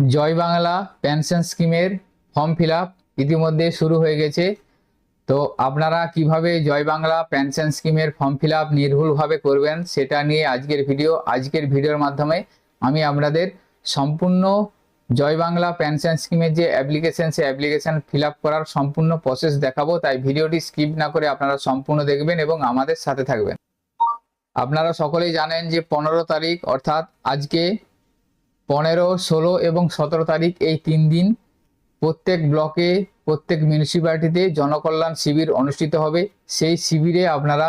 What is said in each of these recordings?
জয় Bangla pension স্কিমের form fill up ইতিমধ্যে শুরু হয়ে গেছে। তো আপনারা কিভাবে জয় বাংলা পেনশন স্কিমের ফর্ম ফিল আপ নির্ভুলভাবে করবেন সেটা নিয়ে আজকের ভিডিওর মাধ্যমে আমি আপনাদের সম্পূর্ণ জয় বাংলা পেনশন স্কিমের যে অ্যাপ্লিকেশন সেই অ্যাপ্লিকেশন ফিল আপ করার সম্পূর্ণ প্রসেস দেখাবো। তাই ভিডিওটি স্কিপ না করে আপনারা সম্পূর্ণ দেখবেন এবং আমাদের সাথে থাকবেন। আপনারা সকলেই জানেন যে 15 তারিখ অর্থাৎ আজকে 15, 16 এবং 17 তারিখ এই 3 দিন প্রত্যেক ব্লকে প্রত্যেক মিউনিসিপ্যালিটিতে জনকল্যাণ শিবির অনুষ্ঠিত হবে। সেই শিবিরে আপনারা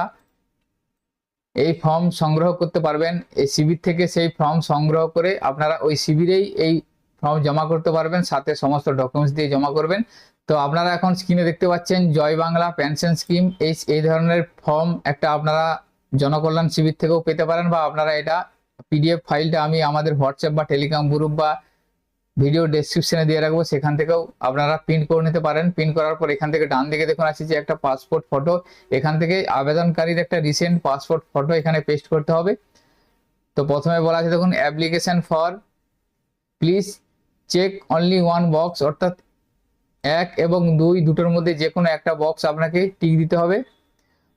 এই ফর্ম সংগ্রহ করতে পারবেন। এই শিবির থেকে সেই ফর্ম সংগ্রহ করে আপনারা ওই শিবিরেই এই ফর্ম জমা করতে পারবেন, সাথে সমস্ত ডকুমেন্টস দিয়ে জমা করবেন। তো আপনারা এখন স্ক্রিনে দেখতে পাচ্ছেন জয় বাংলা পেনশন স্কিম। এই ধরনের ফর্ম একটা আপনারা জনকল্যাণ শিবির থেকেও পেতে পারেন, বা আপনারা এটা পিডিএফ ফাইলটা আমি আমাদের হোয়াটসঅ্যাপ বা টেলিগ্রাম গ্রুপ বা ভিডিও ডেসক্রিপশনে দিয়ে রাখবো, সেখান থেকেও আপনারা প্রিন্ট করে নিতে পারেন। প্রিন্ট করার পর এখান থেকে ডান দিকে দেখুন আছে যে একটা পাসপোর্ট ফটো, এখান থেকে আবেদনকারীর একটা রিসেন্ট পাসপোর্ট ফটো এখানে পেস্ট করতে হবে। তো প্রথমে বলা আছে দেখুন application for please check only one box, অর্থাৎ 1 এবং 2 দুটোর মধ্যে যে কোনো একটা বক্স আপনাকে টিক দিতে হবে।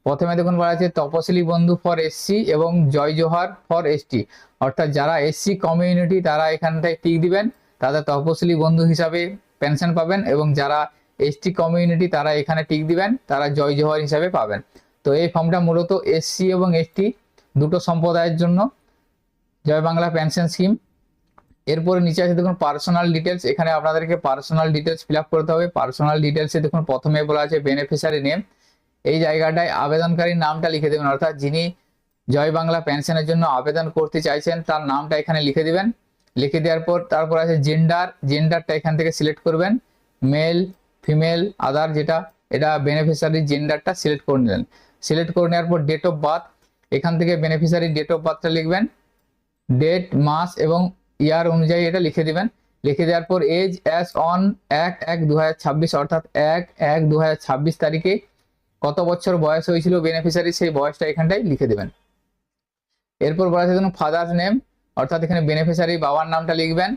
প্রথমে দেখুন বলা আছে তপশিলি বন্ধু ফর এসসি এবং জয় জোহার ফর এসটি, অর্থাৎ যারা এসসি কমিউনিটি তারা এখানটায় টিক দিবেন, তাদের তপশিলি বন্ধু হিসাবে পেনশন পাবেন, এবং যারা এসটি কমিউনিটি তারা এখানে টিক দিবেন, তারা জয় জোহার হিসাবে পাবেন। তো এই ফর্মটা মূলত এসসি এবং এসটি দুটো সম্প্রদায়ের জন্য জয় বাংলা পেনশন স্কিম। এরপরে নিচে আছে দেখুন পার্সোনাল ডিটেলস, এখানে আপনাদেরকে পার্সোনাল ডিটেলস ফিল আপ করতে হবে। পার্সোনাল ডিটেলসে দেখুন প্রথমে বলা আছে বেনিফিশিয়ারি নেম, এই জায়গাটায় আবেদনকারীর নামটা লিখে দেবেন, অর্থাৎ যিনি জয় বাংলা পেনশনের জন্য আবেদন করতে চাইছেন তার নামটা এখানে লিখে দিবেন। লিখে দেওয়ার পর তারপর আছে জেন্ডারটা এখান থেকে সিলেক্ট করবেন, মেল ফিমেল আদার যেটা, এটা বেনিফিশিয়ারি জেন্ডারটা সিলেক্ট করে নিলেন। সিলেক্ট করে নেওয়ার পর ডেট অফ বার্থ, এখান থেকে বেনিফিশিয়ারি ডেট অফ বার্থটা লিখবেন, ডেট মাস এবং ইয়ার অনুযায়ী এটা লিখে দিবেন। লিখে দেওয়ার পর এজ অ্যাজ অন 1/1/2026, অর্থাৎ 1/1/2026 তারিখে কত বছর বয়স হয়েছিল বেনিফিশিয়ারি সেই বয়সটা এখানটায় লিখে দেবেন। এরপর বলা আছে দেখুন ফাদার নেম, অর্থাৎ এখানে বেনিফিশিয়ারি বাবার নামটা লিখবেন,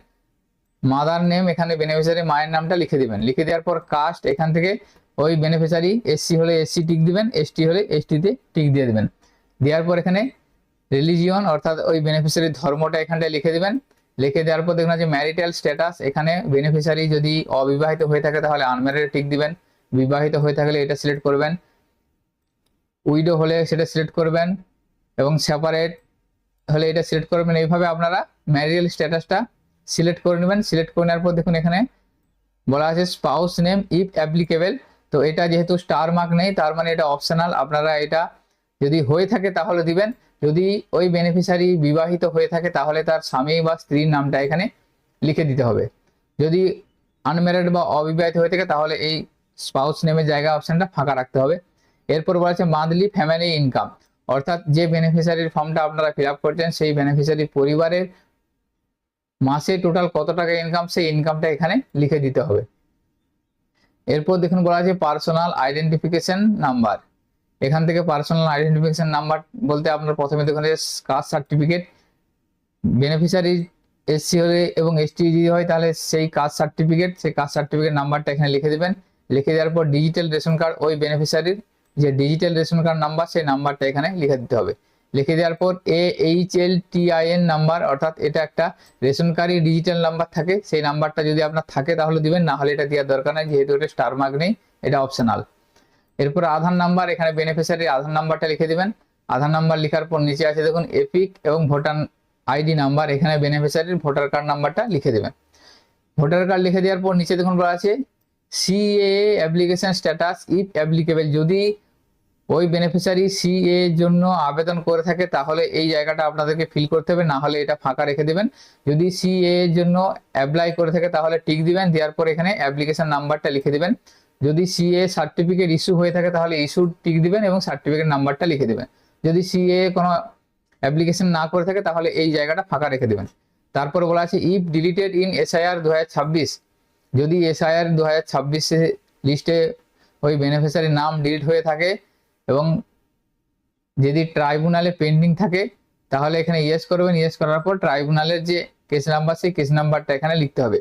মাদার নেম এখানে বেনিফিশিয়ারি মায়ের নামটা লিখে দিবেন। লিখে দেওয়ার পর কাস্ট, এখান থেকে ওই বেনিফিশিয়ারি এসসি হলে এসসি টিক দিবেন, এসটি হলে এসটিতে টিক দিয়ে দেবেন। দেওয়ার পর এখানে রিলিজিয়ন, অর্থাৎ ওই বেনিফিশিয়ারি ধর্মটা এখানটায় লিখে দিবেন। লিখে দেওয়ার পর দেখুন যে ম্যারিটাল স্ট্যাটাস, এখানে বেনিফিশিয়ারি যদি অবিবাহিত হয়ে থাকে তাহলে আনম্যারিড টিক দিবেন, বিবাহিত হয়ে থাকলে এটা সিলেক্ট করবেন, উইডো হলে সেটা সিলেক্ট করবেন, এবং সেপারেট হলে এটা সিলেক্ট করবেন। এইভাবে আপনারা ম্যারিটাল স্ট্যাটাসটা সিলেক্ট করে নেবেন। সিলেক্ট করে নেওয়ার পর দেখুন এখানে বলা আছে স্পাউস নেম ইফ অ্যাপ্লিকেবল, তো এটা যেহেতু স্টার মার্ক নেই তার মানে এটা অপশনাল, আপনারা এটা যদি হয়ে থাকে তাহলে দিবেন। যদি ওই বেনিফিশিয়ারি বিবাহিত হয়ে থাকে তাহলে তার স্বামী বা স্ত্রীর নামটা এখানে লিখে দিতে হবে। যদি আনম্যারিড বা অবিবাহিত হয়ে থাকে তাহলে এই স্পাউস নেমের জায়গা অপশনটা ফাঁকা রাখতে হবে। এরপর বলা আছে মান্থলি ফ্যামিলি ইনকাম, অর্থাৎ যে বেনিফিশিয়ারির ফর্মটা আপনারা ফিল আপ করছেন সেই বেনিফিশিয়ারির পরিবারের মাসে টোটাল কত টাকা ইনকাম সেই ইনকামটা এখানে লিখে দিতে হবে। এরপর দেখুন বলা আছে পার্সোনাল আইডেন্টিফিকেশন নাম্বার, এখান থেকে পার্সোনাল আইডেন্টিফিকেশন নাম্বার বলতে আপনার প্রথমে দেখুন কাস্ট সার্টিফিকেট, বেনিফিশিয়ারি এসসি হলে এবং এসটি যদি হয় তাহলে সেই কাস্ট সার্টিফিকেট নাম্বারটা এখানে লিখে দেবেন। লিখে দেওয়ার পর ডিজিটাল রেশন কার্ড, ওই বেনিফিশিয়ারির যে ডিজিটাল রেশন কার্ড নাম্বার সেই নাম্বারটা এখানে লিখে দিতে হবে। লিখে দেওয়ার পর AHLTIN নাম্বার, অর্থাৎ এটা একটা রেশন কার্ডের ডিজিটাল নাম্বার থাকে, সেই নাম্বারটা যদি আপনার থাকে তাহলে দিবেন, না হলে এটা দেওয়ার দরকার নেই যেহেতু এটা স্টার মার্ক নেই, এটা অপশনাল। এরপর আধার নাম্বার, এখানে বেনিফিশিয়ারির আধার নাম্বারটা লিখে দিবেন। আধার নাম্বার লেখার পর নিচে আছে দেখুন এপিক এবং ভোটার আইডি নাম্বার, এখানে বেনিফিশিয়ারির ভোটার কার্ড নাম্বারটা লিখে দেবেন। ভোটার কার্ড লিখে দেওয়ার পর নিচে দেখুন বলা আছে CAA application status if applicable, যদি ওই বেনিফিশিয়ারি সিএ এর জন্য আবেদন করে থাকে তাহলে এই জায়গাটা আপনাদেরকে ফিল করতে হবে, না হলে এটা ফাঁকা রেখে দেবেন। যদি সিএ এর জন্য অ্যাপ্লাই করে থাকে তাহলে টিক দিবেন, দেওয়ার পর এখানে অ্যাপ্লিকেশন নাম্বারটা লিখে দিবেন। যদি সিএ সার্টিফিকেট ইস্যু হয়ে থাকে তাহলে ইস্যু টিক দিবেন এবং সার্টিফিকেট নাম্বারটা লিখে দিবেন। যদি সিএ কোনো অ্যাপ্লিকেশন না করে থাকে তাহলে এই জায়গাটা ফাঁকা রেখে দিবেন। তারপর বলা আছে ইফ ডিলিটেড ইন এসআইআর 2026, যদি এসআইআর 2026 লিস্টে ওই বেনিফিশিয়ারির নাম ডিলিট হয়ে থাকে এবং যদি ট্রাইব্যুনালে পেন্ডিং থাকে তাহলে এখানে ইয়েস করবেন। ইয়েস করার পর ট্রাইব্যুনালের যে কেস নাম্বার, সেই কেস নাম্বারটা এখানে লিখতে হবে।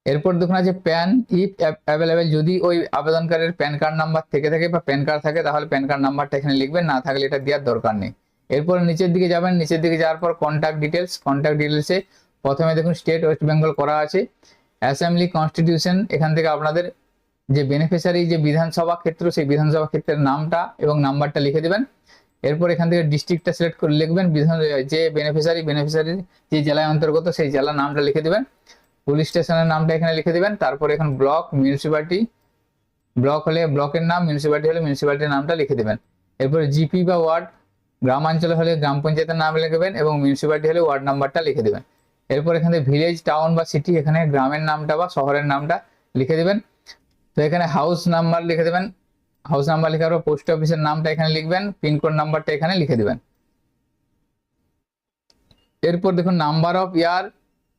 এরপর দেখুন আছে প্যান ইফ অ্যাভেলেবেল, যদি ওই আবেদনকারীর প্যান কার্ড নাম্বার থেকে থাকে বা প্যান কার্ড থাকে তাহলে প্যান কার্ড নাম্বারটা এখানে লিখবেন, না থাকলে এটা দেওয়ার দরকার নেই। এরপর নিচের দিকে যাবেন, নিচের দিকে যাওয়ার পর কন্ট্যাক্ট ডিটেলসে প্রথমে দেখুন স্টেট ওয়েস্ট বেঙ্গল করা আছে, অ্যাসেম্বলি কনস্টিটিউশন, এখান থেকে আপনাদের যে বেনিফিশিয়ারি যে বিধানসভা ক্ষেত্র সেই বিধানসভা ক্ষেত্রের নামটা এবং নাম্বারটা লিখে দেবেন। এরপর এখান থেকে ডিস্ট্রিক্টটা সিলেক্ট করে লিখবেন, যে বেনিফিশিয়ারি যে জেলায় অন্তর্গত সেই জেলার নামটা লিখে দেবেন, পুলিশ স্টেশনের নামটা এখানে লিখে দেবেন। তারপর এখন ব্লক, মিউনিসিপ্যালিটি, ব্লক হলে ব্লকের নাম, মিউনিসিপ্যালিটি হলে মিউনিসিপ্যালিটির নামটা লিখে দেবেন। এরপর জিপি বা ওয়ার্ড, গ্রামাঞ্চল হলে গ্রাম পঞ্চায়েতের নাম লিখবেন এবং মিউনিসিপ্যালিটি হলে ওয়ার্ড নাম্বারটা লিখে দেবেন। এরপর এখানে ভিলেজ, টাউন বা সিটি, এখানে গ্রামের নামটা বা শহরের নামটা লিখে দেবেন। তো এখানে হাউস নাম্বার লিখে দেবেন, হাউস নাম্বার লেখার পর পোস্ট অফিসের নামটা এখানে লিখবেন, পিনকোড নাম্বারটা এখানে লিখে দেবেন। এরপর দেখুন number of year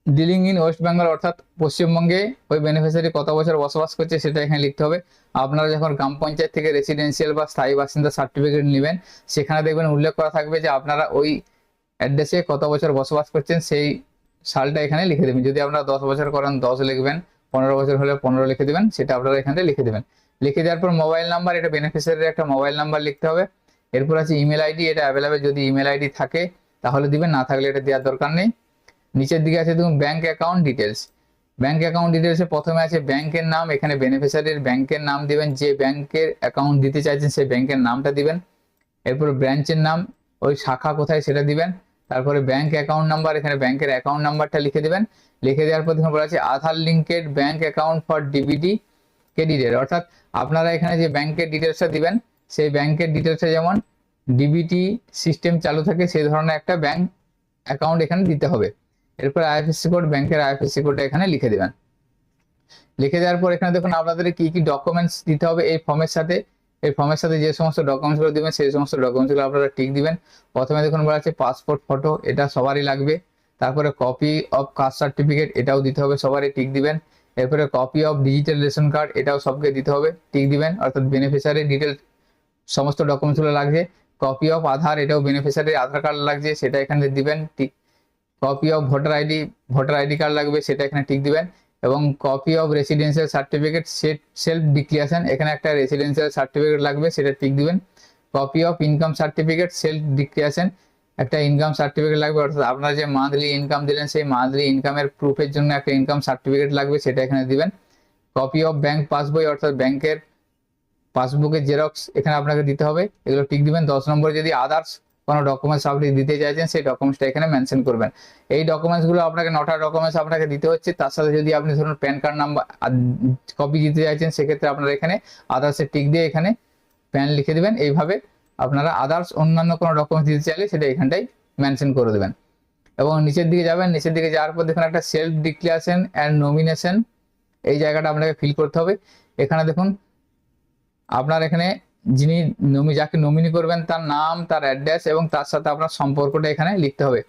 dealing in West Bengal, অর্থাৎ পশ্চিমবঙ্গে ওই বেনিফিশিয়ারি কত বছর বসবাস করছে সেটা এখানে লিখতে হবে। আপনারা যখন গ্রাম পঞ্চায়েত থেকে রেসিডেন্সিয়াল বা স্থায়ী বাসিন্দা সার্টিফিকেট নেবেন সেখানে দেখবেন উল্লেখ করা থাকবে যে আপনারা ওই অ্যাড্রেসে কত বছর বসবাস করছেন, সেই সালটা এখানে লিখে দেবেন। যদি আপনারা 10 বছর করেন 10 লিখবেন, 15 বছর হলে 15 লিখে দেবেন, সেটা আপনারা এখানে লিখে দেবেন। লিখে দেওয়ার পর মোবাইল নাম্বার, এটা বেনিফিশিয়ারির একটা মোবাইল নাম্বার লিখতে হবে। এরপর আছে ইমেল আইডি, এটা অ্যাভেলেবেল, যদি ইমেল আইডি থাকে তাহলে দিবেন, না থাকলে এটা দেওয়ার দরকার নেই। নিচের দিকে আছে দেখুন bank account details, bank account ডিটেলসে প্রথমে আছে ব্যাংকের নাম, এখানে বেনিফিশিয়ারির ব্যাংকের নাম দিবেন, যে ব্যাংকের অ্যাকাউন্ট দিতে চাইছেন সেই ব্যাংকের নামটা দিবেন। এরপর ব্রাঞ্চের নাম, ওই শাখা কোথায় সেটা দিবেন। তারপরে ব্যাংক অ্যাকাউন্ট নাম্বার, এখানে ব্যাংকের অ্যাকাউন্ট নাম্বারটা লিখে দেবেন। লিখে দেওয়ার পর দেখুন বলা আছে Aadhaar linked bank account for DBT credited, অর্থাৎ আপনারা এখানে যে ব্যাংকের ডিটেলসটা দিবেন সেই ব্যাংকের ডিটেলসটা যেমন ডিবিটি সিস্টেম চালু থাকে সেই ধরনের একটা ব্যাংক অ্যাকাউন্ট এখানে দিতে হবে। এরপর আইএফএসসি কোড, ব্যাংকের আইএফএসসি কোডটা এখানে লিখে দেবেন। লিখে দেওয়ার পর এখানে দেখুন আপনাদের কি কি ডকুমেন্টস দিতে হবে এই ফর্মের সাথে, এই ফর্মের সাথে যে সমস্ত ডকুমেন্টসগুলো দিবেন সেই সমস্ত ডকুমেন্টসগুলো আপনারা টিক দিবেন। প্রথমে দেখুন বলা আছে পাসপোর্ট ফটো, এটা সবারই লাগবে। তারপরে কপি অফ কাস্ট সার্টিফিকেট, এটাও দিতে হবে, সবারই টিক দিবেন। এরপরে copy of digital ration card, এটাও সবকে দিতে হবে, টিক দিবেন, অর্থাৎ বেনিফিশিয়ারি ডিটেল সমস্ত ডকুমেন্টসগুলো লাগছে। কপি অফ আধার, এটাও বেনিফিশিয়ারি আধার কার্ড লাগছে, সেটা এখানে দিবেন, tick. Copy of voter ID card লাগবে, সেটা এখানে টিক দিবেন। এবং copy of residential certificate self declaration, এখানে একটা রেসিডেন্সিয়াল সার্টিফিকেট লাগবে, সেটা টিক দিবেন। Copy of income certificate self declaration, একটা ইনকাম সার্টিফিকেট লাগবে, অর্থাৎ আপনারা যে মান্থলি ইনকাম দিলেন সেই মান্থলি ইনকামের প্রুফের জন্য একটা ইনকাম সার্টিফিকেট লাগবে, সেটা এখানে দিবেন। কপি অফ ব্যাংক পাসবই, অর্থাৎ ব্যাংকের পাসবুকের জেরক্স এখানে আপনাকে দিতে হবে, এগুলো টিক দিবেন। 10 নম্বরে যদি আদার্স কোনো ডকুমেন্টস আপনি দিতে চাইছেন সেই ডকুমেন্টসটা এখানে মেনশন করবেন। এই ডকুমেন্টসগুলো আপনাকে 9টা ডকুমেন্টস আপনাকে দিতে হচ্ছে, তার সাথে যদি আপনি ধরুন প্যান কার্ড নাম্বার কপি দিতে চাইছেন সেক্ষেত্রে আপনারা এখানে আদার্সের টিক দিয়ে এখানে প্যান লিখে দেবেন। এইভাবে আপনারা আদার্স অন্যান্য কোনো ডকুমেন্টস দিতে চাইলে সেটা এখানটাই মেনশন করে দেবেন। এবং নিচের দিকে যাবেন, নিচের দিকে যাওয়ার পর দেখুন একটা সেলফ ডিক্লারেশন অ্যান্ড নমিনেশন, এই জায়গাটা আপনাকে ফিল করতে হবে। এখানে দেখুন আপনার এখানে যিনি যাকে নমিনি করবেন তার নাম, তার অ্যাড্রেস এবং তার সাথে আপনার সম্পর্কটা এখানে লিখতে হবে।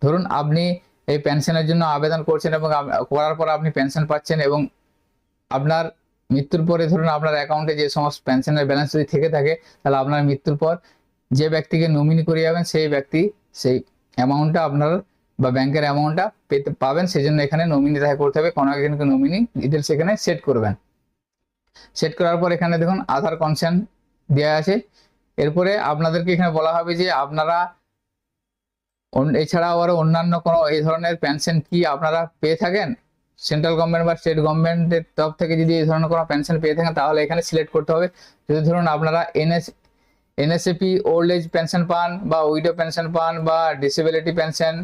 ধরুন আপনি এই পেনশনের জন্য আবেদন করছেন এবং করার পর আপনি পেনশন পাচ্ছেন এবং আপনার মৃত্যুর পরে ধরুন আপনার অ্যাকাউন্টে যে সমস্ত পেনশনের ব্যালেন্স যদি থেকে থাকে তাহলে আপনার মৃত্যুর পর যে ব্যক্তিকে নমিনি করে যাবেন সেই ব্যক্তি সেই অ্যামাউন্টটা আপনার বা ব্যাংকের অ্যামাউন্টটা পাবেন, সেই জন্য এখানে নমিনি দেখা করতে হবে, কোনো একজনকে নমিনি ডিটেলস এখানে সেট করবেন। সেট করার পর এখানে দেখুন আধার কনসেন্ট দেওয়া আছে। এরপরে আপনাদেরকে এখানে বলা হবে যে আপনারা এছাড়াও আরো অন্যান্য কোনো এই ধরনের পেনশন কি আপনারা পেয়ে থাকেন, সেন্ট্রাল গভর্নমেন্ট বা স্টেট গভর্নমেন্টের তরফ থেকে যদি এই ধরনের কোনো পেনশন পেয়ে থাকেন তাহলে এখানে সিলেক্ট করতে হবে। যদি ধরুন আপনারা এনএসএপি ওল্ড এজ পেনশন পান বা উইডো পেনশন পান বা ডিসেবিলিটি পেনশন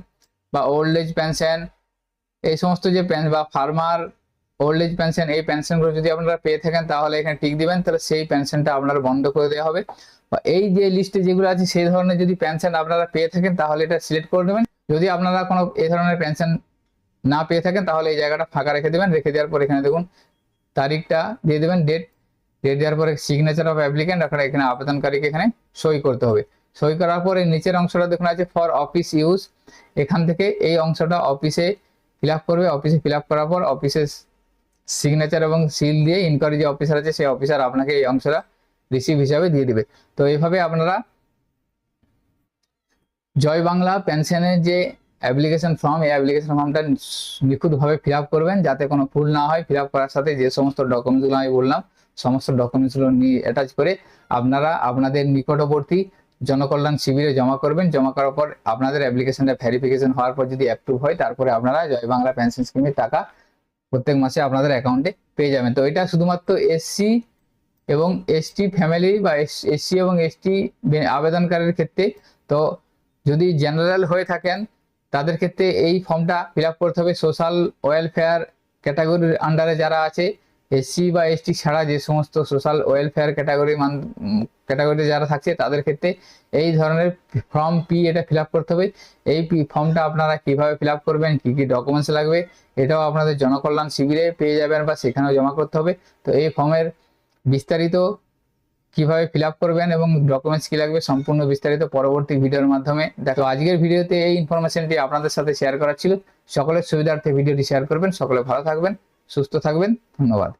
বা ওল্ড এজ পেনশন, এই সমস্ত যে বা ফার্মার ওল্ড এজ পেনশন, এই পেনশনগুলো যদি আপনারা পেয়ে থাকেন তাহলে এখানে টিক দিবেন, তাহলে সেই পেনশনটা আপনারা বন্ধ করে দেওয়া হবে। বা এই যে লিস্টে যেগুলো আছে সেই ধরনের যদি পেনশন আপনারা পেয়ে থাকেন তাহলে এটা সিলেক্ট করে দেবেন। যদি আপনারা কোনো এই ধরনের পেনশন না পেয়ে থাকেন তাহলে এই জায়গাটা ফাঁকা রেখে দেবেন। রেখে দেওয়ার পর এখানে দেখুন তারিখটা দিয়ে দেবেন, ডেট দেওয়ার পরে সিগনেচার অফ অ্যাপ্লিক্যান্ট, আপনারা এখানে আবেদনকারীকে এখানে সই করতে হবে। সই করার পরে নিচের অংশটা দেখুন আছে ফর অফিস ইউজ, এখান থেকে এই অংশটা অফিসে ফিল আপ করবে। অফিসে ফিল আপ করার পর অফিসে সিগনেচার এবং সিল দিয়ে ইনকোয়ারি যে অফিসার আছে সেই অফিসার আপনাকে এই অংশটা রিসিভ হিসাবে দিয়ে দিবে। তো এইভাবে আপনারা জয় বাংলা পেনশনের যে অ্যাপ্লিকেশন ফর্ম, এই অ্যাপ্লিকেশন ফর্মটা নিখুঁতভাবে ফিল আপ করবেন যাতে কোনো ভুল না হয়। ফিল আপ করার সাথে যে সমস্ত ডকুমেন্টসগুলো আমি বললাম সমস্ত ডকুমেন্টসগুলো নিয়ে অ্যাটাচ করে আপনারা আপনাদের নিকটবর্তী জনকল্যাণ শিবিরে জমা করবেন। জমা করার পর আপনাদের অ্যাপ্লিকেশনটা ভেরিফিকেশন হওয়ার পর যদি অ্যাপ্রুভ হয়, তারপরে আপনারা জয় বাংলা পেনশন স্কিমের টাকা প্রত্যেক মাসে আপনাদের অ্যাকাউন্টে পেয়ে যাবেন। তো এটা শুধুমাত্র এসসি এবং এসটি ফ্যামিলি বা এসসি এবং এসটি আবেদনকারীর ক্ষেত্রে। তো যদি জেনারেল হয়ে থাকেন তাদের ক্ষেত্রে এই ফর্মটা ফিল আপ করতে হবে। সোশ্যাল ওয়েলফেয়ার ক্যাটাগরির আন্ডারে যারা আছে, এসসি বা এসটি ছাড়া যে সমস্ত সোশ্যাল ওয়েলফেয়ার ক্যাটাগরিতে যারা থাকছে তাদের ক্ষেত্রে এই ধরনের ফর্ম পি এটা ফিল আপ করতে হবে। এই ফর্মটা আপনারা কিভাবে ফিল আপ করবেন, কি কি ডকুমেন্টস লাগবে, এটাও আপনাদের জনকল্যাণ শিবিরে পেয়ে যাবেন বা সেখানেও জমা করতে হবে। তো এই ফর্মের বিস্তারিত কিভাবে ফিল আপ করবেন এবং ডকুমেন্টস কি লাগবে সম্পূর্ণ বিস্তারিত পরবর্তী ভিডিওর মাধ্যমে দেখো। আজকের ভিডিওতে এই ইনফরমেশনটি আপনাদের সাথে শেয়ার করা ছিল। সকলের সুবিধার্থে ভিডিওটি শেয়ার করবেন। সকলে ভালো থাকবেন, সুস্থ থাকবেন। ধন্যবাদ।